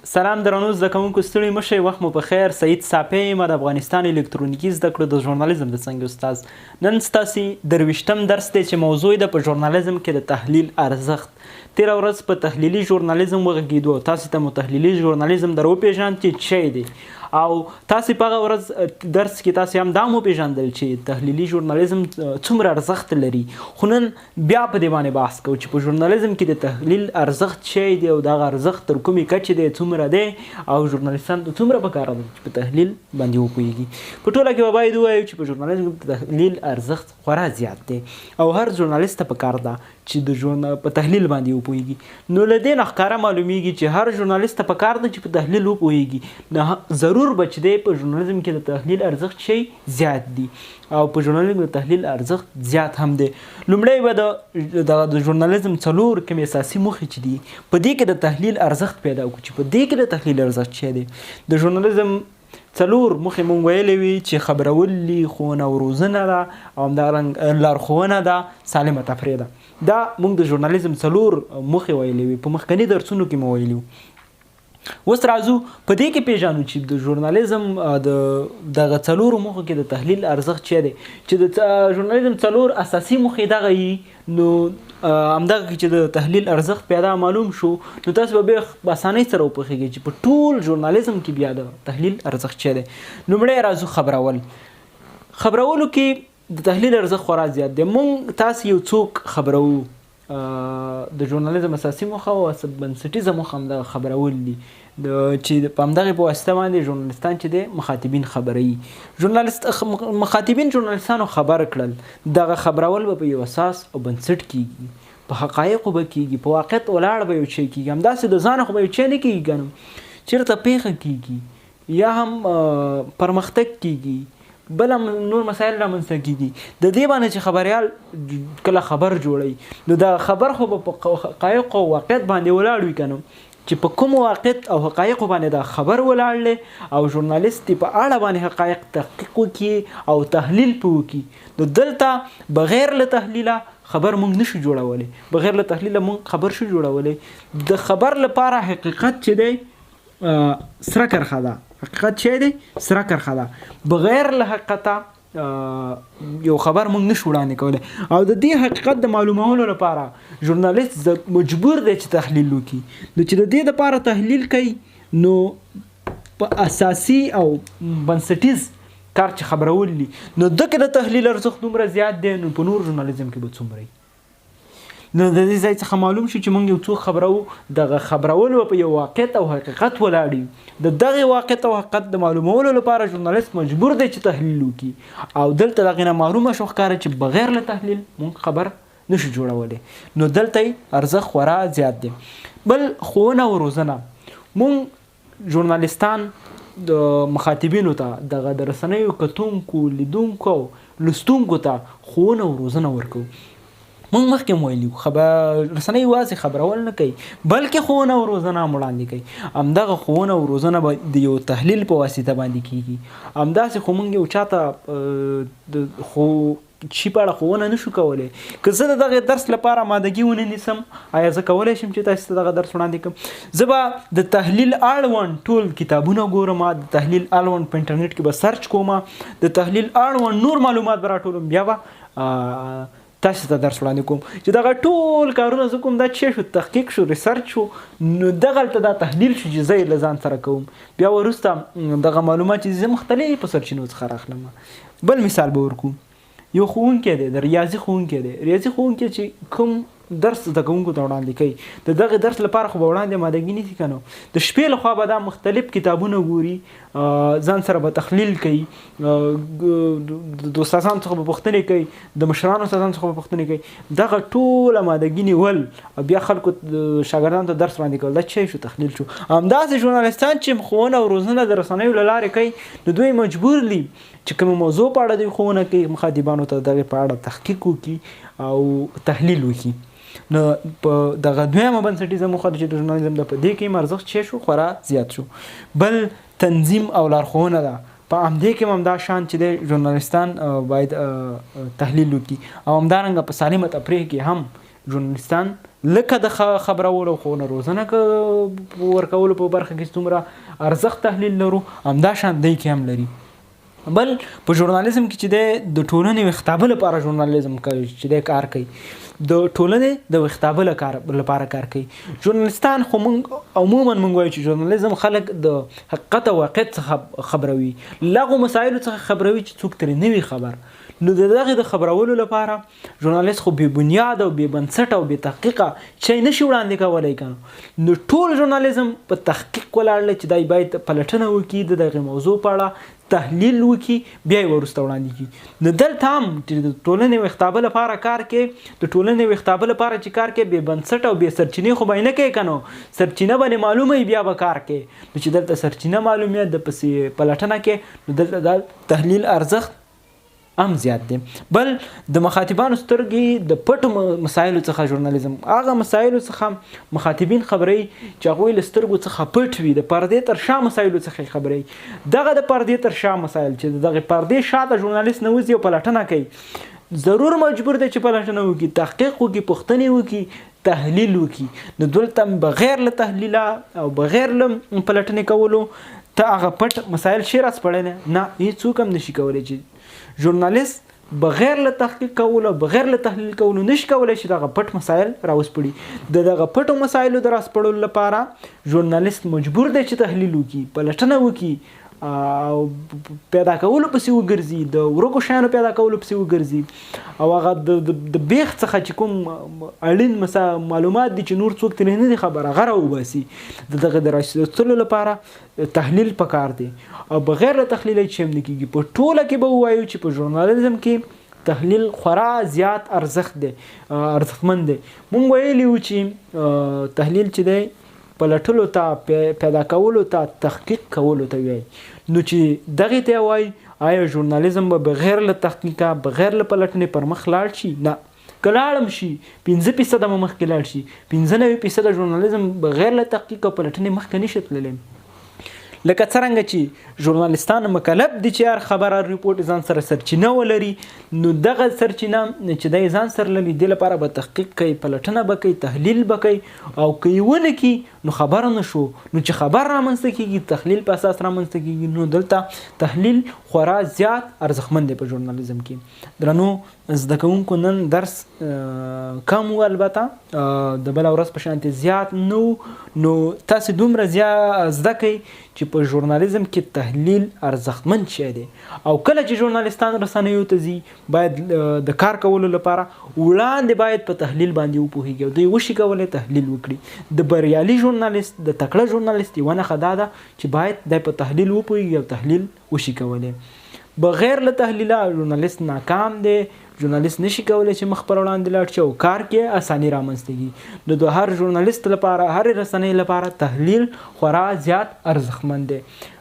سلام درنو زده کوونکو ستړي مه شئ وخت مو په خیر سعید صافی یم د افغانستان الکترونیکي زده کړو د ژورنالیزم د څانګې استاد نن ستاسې درویشتم درس دی چې موضوع یې د په ژورنالیزم کې د تحلیل ارزښت تېره ورځ په تحلیلي ژورنالیزم وغږېدو او تاسې ته مو تحلیلي ژورنالیزم در وپېژاند چې څه دی او تاسې په هغه ورځ درس کې تاسې هم دا مو وپېژندل چې تحلیلي ژورنالیزم څومره ارزښت لري خو نن بیا په دې باندې بحث کوو چې په ژورنالیزم کې د تحلیل ارزښت څه دی او دغه ارزښت تر کومې کچې دی څومره دی او ژورنالیستان ته څومره پکار ده چې په تحلیل باندې وپوهېږي په ټوله کې به باید ووایو چې په ژورنالیزم کې د تحلیل ارزښت خورا زیات دی او هر ژورنالیست ته پکار ده چې په تحلیل باندې وپوهېږي نو له دې نه ښکاره معلومیږي چې هر ژورنالیست ته پکار ده چې په تحلیل وپوهېږي نه ضرور به چې دی په ژورنالیزم کې د تحلیل ارزښت شی زیات دی او په ژورنالیزم د تحلیل ارزښت زیات هم دی لومړی به د ژورنالیزم څلور کوم اساسي موخې چې دي په دې کې د تحلیل ارزښت پیدا کړو چې په دې کې د تحلیل ارزښت څه دی د ژورنالیزم څلور موخې مونږ ویلې وي چې خبرول دي ښوونه او روزنه ده او همدارنګه لارښوونه ده سالمه تفریح ده دا مونږ د ژورنالیزم څلور موخې ویلې وي په مخکني درسونو کې مو ویلي اوس راځو په دې کې پیژنو چې د ژورنالیزم دغه څلورو موخو کې د تحلیل ارزښت څه دی چې د ژورنالیزم څلور اساسي موخې دغه یي نو همدغه کې چې د تحلیل ارزښت پیدا معلوم شو نو تاسو به په اسانۍ سره وپوهېږئ چې په ټول ژورنالیزم کې بیا د تحلیل ارزښت څه دی لومړی راځو خبرولو کې د تحلیل ارزښت خورا زیات دی مونږ تاسو یو څوک خبرو د ژورنالیزم اساسي موخه او بنسټیزه موخه هم د خبرول دي چې په همدغې په واسطه باندې ژورنالیستان چې دی مخاطبین خبروي مخاطبین ژورنالیستانو خبر کړل دغه خبرول به په یو اساس او بنسټ کیږي په حقایقو به کیږي په واقعیت ولاړ به یو شی کیږي همداسې د ځانه خو به یو شی نه کیږي که نه چېرته پیښه کیږي یا هم پرمختګ کیږي بل نور مسایل رامنځته کیږي د دې باندې چې خبریال کله خبر جوړوي نو دا خبر خو به په حقایقو او واقعیت باندې ولاړ وي که نه چې په کوم واقعیت او حقایقو باندې دا خبر ولاړ دی او ژورنالیست په اړه باندې حقایق تحقیق وکړي او تحلیل پې وکړي نو دلته بغیر له تحلیله خبر مونږ نشو جوړولی بغیر له تحلیله مونږ خبر شو جوړولی د خبر لپاره حقیقت چې دی سره کرښه ده حقیقت چې دی سره کرښه ده بغیر له حقیقته یو خبر مونږ نشو وړاندې کولی او د دې حقیقت د معلومولو لپاره ژورنالیست مجبور دی چې تحلیل وکړي نو چې د دې لپاره تحلیل کوي نو په اساسي او بنسټیز کار چې خبرول دي نو دغه د تحلیل ارزښت دومره زیات دی نو په نور ژورنالیزم کې به څومره نو د دې ځای څخه معلوم شي چې موږ یو څوک خبرو دغه خبرولو په یو واقعیت او حقیقت ولاړ یو د دغه واقعیت او حقیقت د معلومولو لپاره ژورنالیست مجبور دی چې تحلیل وکړي او دلته دغې نه معلومه شو ښکاره چې بغیر له تحلیل موږ خبر نشو جوړولی نو دلته یې ارزښت خورا زیات دی بل ښوونه او روزنه موږ ژورنالیستان د مخاطبینو ته دغه د رسنیو کتونکو لیدونکو لوستونکو ته ښوونه او روزنه ورکوو مونږ مخکې هم ویلي رسنۍ یوازې خبرول نه کوي بلکې ښوونه او روزنه هم وړاندې کوي همدغه ښوونه او روزنه به د یو تحلیل په واسطه باندې کیږي همداسې خو مونږ یو چاته خو شي په اړه ښوونه نشو کولی که زه د دغې درس لپاره امادګي ونه نیسم آیا زه کولی شم چې تاسو ته دغه درس وړاندې کړم زه به د تحلیل اړوند ټول کتابونه ګورم د تحلیل اړوند په انټرنیټ کې به سرچ کوم د تحلیل اړوند نور معلومات به راټولم بیا به تاسو ته درس وړاندې کوم چې دغه ټول کارونه زه کوم دا چې شو تحقیق شو ریسرچ شو نو دغلته دا تحلیل شو چې زه یې له ځان سره کوم بیا وروسته دغه معلومات چې زه مختلفو سرچینو څخه راخلم بل مثال به ورکو یو ښوونکی دی د ریاضي ښوونکی دی ریاضي ښوونکی چې کوم درس زده کوونکو ته وړاندې کوي د دغې درس لپاره خو به وړاندې امادګي نیسي که نه د شپې لخوا به دا مختلف کتابونه ګوري ځان سره به تحلیل کوي د استادانو څخه به پوښتنې کوي د مشرانو استادانو څخه به پوښتنې کوي دغه ټول امادګي نیول بیا خلکو شاګردانو ته درس وړاندې کول دا څه شو تحلیل شو همداسې ژورنالیستان چې ښوونه او روزنه د رسنیو له لارې کوي نو دوی مجبور دي چې کومه موضوع په اړه دوی ښوونه کوي مخاطبانو ته دغې په اړه تحقیق وکړي او تحلیل وکړي نو په دغه دویمه بنسټیزه موخه چې د ژورنالیزم د په دې کې هم ارزښت څه شو خورا زیات شو بل تنظیم او لارښوونه ده په همدې کې هم دا شان چې دی ژورنالیستان باید تحلیل وکړي او همدارنګه په سالمه تفریح کې هم ژورنالیستان لکه د خبرولو ښوونه روزنه ورکولو په برخه کې څومره ارزښت تحلیل لرو همدا شان دی کې هم لري. بل په ژورنالیزم کې چې دی د ټولنې ویښتابه لپاره ژورنالیزم کوي چې دی کار کوي د ټولنې د ویښتابه لپاره کار کوي. ژورنالیستان خو موږ عموما موږ وایو چې ژورنالیزم خلک د حقیقت او واقعیت څخه خبروي، لغو مسایلو څخه خبروي چې څوک ترې نه وي خبر. نو د دغه د خبرولو لپاره ژورنالیست خو بې بنیاد او بې بنسټه او بې تحقیقه شی نشي وړاندې کولی که نو ټول ژورنالیزم په تحقیق ولاړ دی چې دی باید پلټنه وکړي د دغې موضوع په اړه تحلیل وکړي بیا یې وروسته وړاندې کړي. نو دلته هم چې د ټولنې ویښتابه لپاره کار کوي د ټولنې ویښتابه لپاره چې کار کوي بې بنسټه او بې سرچینې خو به یې نه کوي که نو سرچینه باندې معلومه وي بیا به کار کوي. نو چې دلته سرچینه معلومه د پسې پلټنه کوي نو دلته دا تحلیل ارزښت هم زیات دی. بل د مخاطبانو سترګې د پټو مسایلو څخه ژورنالیزم هغه مسایلو څخه مخاطبین خبروي چې هغوی له سترګو څخه پټ وي، د پردې تر شا مسایلو څخه خبروي. دغه د پردې تر شا مسایل چې دغه پردې شاته ژورنالیست نه وځي او پلټنه کوي ضرور مجبور دی چې پلټنه وکړي، تحقیق وکړي، پوښتنې وکړي، تحلیل وکړي. نو دلته بغیر له تحلیله او بغیر له پلټنې کولو ته هغه پټ مسایل شي راسپړلی نه هېڅوک هم نشي کولی چې ژورنالیست بغیر له تحقیق کولو بغیر له تحلیل کولو نشي کولی چې دغه پټ مسایل راوسپړي. د دغه پټو مسایلو د راسپړلو لپاره ژورنالیست مجبور دی چې تحلیل وکړي، پلټنه وکړي او پیدا کولو پسې وګرځي، د ورکو شیانو پیدا کولو پسې وګرځي او هغه د بیخ څخه چې کوم اړین معلومات دي چې نور څوک ترې نه دي خبر هغه راوباسي. د دغه د راسپړلو لپاره تحلیل پکار دی او بغیر له تحلیله چې هم نه کېږي. په ټوله کې به ووایو چې په ژورنالیزم کې تحلیل خورا زیات ارزښتمند دی. مونږ ویلي وو چې تحلیل چې دی پلټلو ته پیدا کولو ته تحقیق کولو ته وایي. نو چې دغې ته وایي آیا ژورنالیزم به بغیر له تحقیقه بغیر له پلټنې پر مخ لاړ شي؟ نه. که لاړم شي 5% به مخکې لاړ شي، 95% ژورنالیزم بغیر له تحقیق او پلټنې مخکې نشي تللی. لکه څرنګه چې ژورنالیستان مکلف دي چې هر خبر هر ریپورټ ځان سره سرچینه ولري نو دغه سرچینه چې دی ځان سره لري دې لپاره به تحقیق کوي، پلټنه به کوي، تحلیل به کوي او که یې ونه کړي نو خبر نه شو. نو چې خبر رامنځته کېږي تحلیل په اساس رامنځته کېږي نو دلته تحلیل خورا زیات ارزښتمند دی په ژورنالیزم کې. درنو زده کوونکو نن درس کم و البته د بله ورځ په شانتې زیات نه و نو تاسې دومره زده کوئ چې په ژورنالیزم کې تحلیل ارزښتمند شی دی او کله چې ژورنالیستان رسنیو ته ځي باید د کار کولو لپاره وړاندې باید په تحلیل باندې وپوهېږي او دوی وشي کولی تحلیل وکړي. د بریالي ژورنالیست د تکړه ژورنالیست یوه نښه دا ده چې باید دی په تحلیل وپوهېږي او تحلیل وشي کولی. بغیر له تحلیله ژورنالیست ناکام دی، ژورنالیست نشي کولی چې مخ پر وړاندې لاړ شي او کار کې اساني رامنځته کړي. نو د هر ژورنالیست لپاره هرې رسنۍ لپاره تحلیل خورا زیات ارزښتمند دی.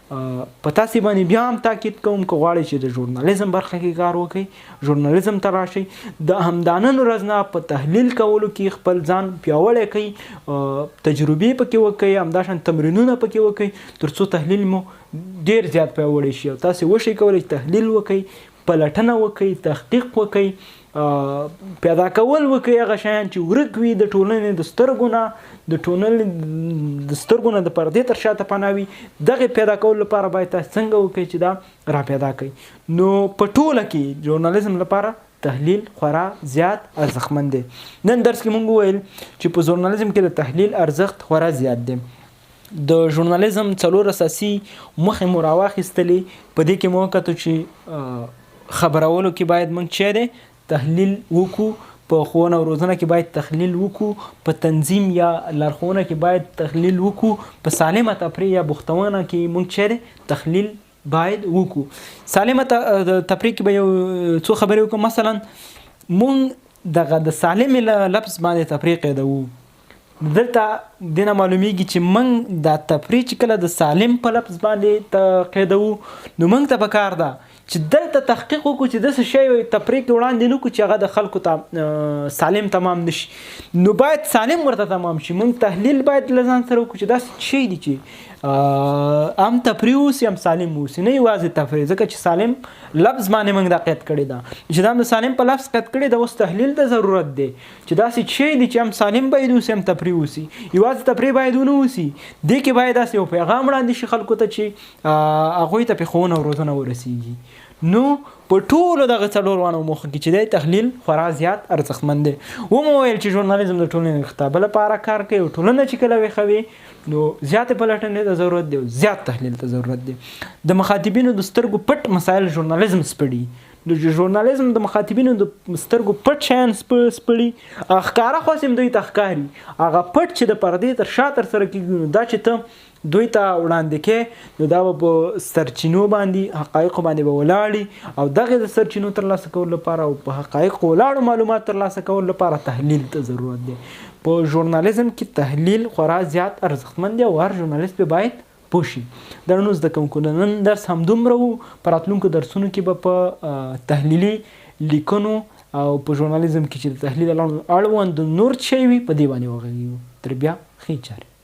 په تاسې باندې بیا هم تاکید کوم که غواړئ چې د ژورنالیزم برخه کې کار وکړئ ژورنالیزم ته راشئ، د همدانن ورځ نه په تحلیل کولو کې خپل ځان پیاوړی کړئ، تجربې پکې وکړئ، همداشان تمرینونه پکې وکړئ تر څو تحلیل مو ډیر زیات پیاوړی شي او تاسې وشئ کولی تحلیل وکړئ، پلټنه وکړئ، تحقیق وکړئ، پیدا کول وکړئ هغه شیان چې ورک وي د ټولنې د سترګو نه د پردې تر شاته پناه وي. دغې پیدا کولو لپاره باید تاسې څنګه وکړئ چې دا را پیدا کړئ. نو په ټوله کې ژورنالیزم لپاره تحلیل خورا زیات ارزښتمند دی. نن درس کې مونږ وویل چې په ژورنالیزم کې د تحلیل ارزښت خورا زیات دی. د ژورنالیزم 4 اساسي موخې مو راواخیستلې. په دې کې مو وکتو چې خبرولو کې باید مونږ چې دی تحلیل وکړو، په ښوونه او روزنه کې باید تحلیل وکړو، په تنظیم یا لارښوونه کې باید تحلیل وکړو، په سالمه تفریح یا بوختونه کې مونږ چې دی تحلیل باید وکړو. سالمه تفریح کې به یو څو خبرې وکړو. مثلا مونږ دغه د سالم لفظ باندې تفریح قیدوو. دلته دینه معلومیږي چې موږ دا تفریح چې کله د سالم په لفظ باندې قیدوو نو موږ ته پکار ده چې دلته تحقیق وکړو چې داسې شی تفریح کې وړاندې نه کړو چې هغه د خلکو ته سالم تمام نشي. نو باید سالم ورته تمام شي. موږ تحلیل باید له ځان سره وکړو چې داسې شی دی چې هم تفریح اوسي هم سالم اوسي، نه یوازې تفریح، ځکه چې سالم لفظ باندې موږ دا قید کړی ده چې دا د سالم په لفظ قید کړی ده. اوس تحلیل ته ضرورت دی چې داسې شی دی چې هم سالم باید اوسي هم تفریح اوسي. یوازې تفریح باید ونه اوسي، دې کې باید داسې یو پیغام وړاندې شي خلکو ته چې هغوی ته پې ښوونه او روزنه ورسیږي. نو په ټولو دغه څلوروانو موخو کې چې دی تحلیل خورا زیات ارزښتمند دی. ومو ویل چې ژورنالیزم د ټولنې د خطابه لپاره کار کوي او ټولنه چې کله ویښوي نو زیاتې پلټنې ته ضرورت دی او زیات تحلیل ته ضرورت دی. د مخاطبینو د سترګو پټ مسایل ژورنالیزم سپړي. د ژورنالیزم د مخاطبینو د سترګو پټ شیان سپړي، ښکاره خو هم دوی ته ښکاري، هغه پټ چې د پردې تر شا ترسره کېږي نو دا چې ته دوی ته وړاندې کې نو دا به په سرچینو باندې حقایقو باندې به ولاړي او دغه د سرچینو ترلاسه کولو لپاره او په حقایقو ولاړو معلومات ترلاسه کولو لپاره تحلیل ته ضرورت دی. په ژورنالیزم کې تحلیل خورا زیات ارزښتمند دی او هر ژورنالیست به باید پوه شي. درنو زده کوونکو د نن درس همدومره و. په راتلونکو درسونو کې به په تحلیلي لیکنو او په ژورنالیزم کې چې د تحلیل اړوند نور شی وي په دې باندې وغږیږو. تر بیا ښې چارې.